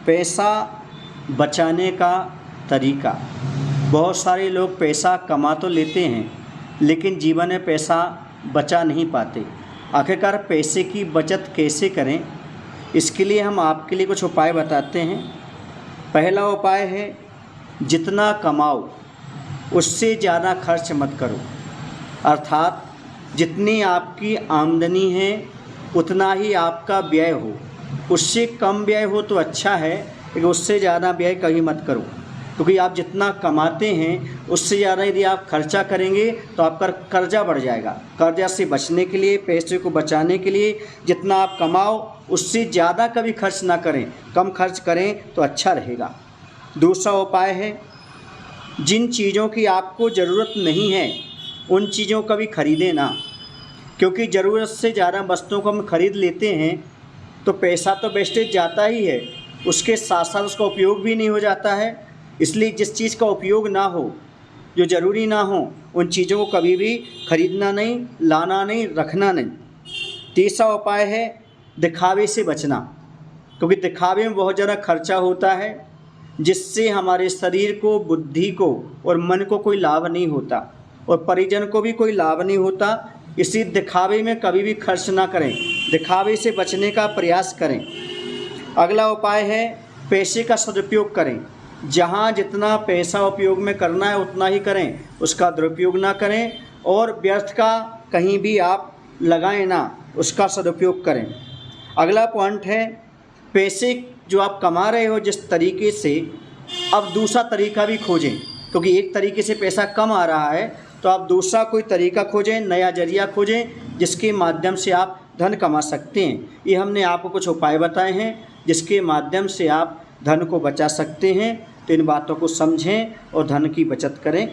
पैसा बचाने का तरीका। बहुत सारे लोग पैसा कमा तो लेते हैं लेकिन जीवन में पैसा बचा नहीं पाते। आखिरकार पैसे की बचत कैसे करें, इसके लिए हम आपके लिए कुछ उपाय बताते हैं। पहला उपाय है, जितना कमाओ उससे ज़्यादा खर्च मत करो। अर्थात जितनी आपकी आमदनी है उतना ही आपका व्यय हो। उससे कम व्यय हो तो अच्छा है, लेकिन उससे ज़्यादा व्यय कभी मत करो, क्योंकि आप जितना कमाते हैं उससे ज़्यादा यदि आप खर्चा करेंगे तो आपका कर्जा बढ़ जाएगा। कर्जा से बचने के लिए, पैसे को बचाने के लिए जितना आप कमाओ उससे ज़्यादा कभी खर्च ना करें, कम खर्च करें तो अच्छा रहेगा। दूसरा उपाय है, जिन चीज़ों की आपको ज़रूरत नहीं है उन चीज़ों का भी खरीदें ना, क्योंकि ज़रूरत से ज़्यादा वस्तुओं को हम खरीद लेते हैं तो पैसा तो वेस्टेज जाता ही है, उसके साथ साथ उसका उपयोग भी नहीं हो जाता है। इसलिए जिस चीज़ का उपयोग ना हो, जो ज़रूरी ना हो, उन चीज़ों को कभी भी खरीदना नहीं, लाना नहीं, रखना नहीं। तीसरा उपाय है, दिखावे से बचना, क्योंकि दिखावे में बहुत ज़्यादा खर्चा होता है जिससे हमारे शरीर को, बुद्धि को और मन को कोई लाभ नहीं होता और परिजन को भी कोई लाभ नहीं होता। इसी दिखावे में कभी भी खर्च ना करें, दिखावे से बचने का प्रयास करें। अगला उपाय है, पैसे का सदुपयोग करें। जहाँ जितना पैसा उपयोग में करना है उतना ही करें, उसका दुरुपयोग ना करें और व्यर्थ का कहीं भी आप लगाएं ना, उसका सदुपयोग करें। अगला पॉइंट है, पैसे जो आप कमा रहे हो जिस तरीके से, अब दूसरा तरीका भी खोजें, क्योंकि एक तरीके से पैसा कम आ रहा है तो आप दूसरा कोई तरीका खोजें, नया जरिया खोजें जिसके माध्यम से आप धन कमा सकते हैं। ये हमने आपको कुछ उपाय बताए हैं जिसके माध्यम से आप धन को बचा सकते हैं। तो इन बातों को समझें और धन की बचत करें।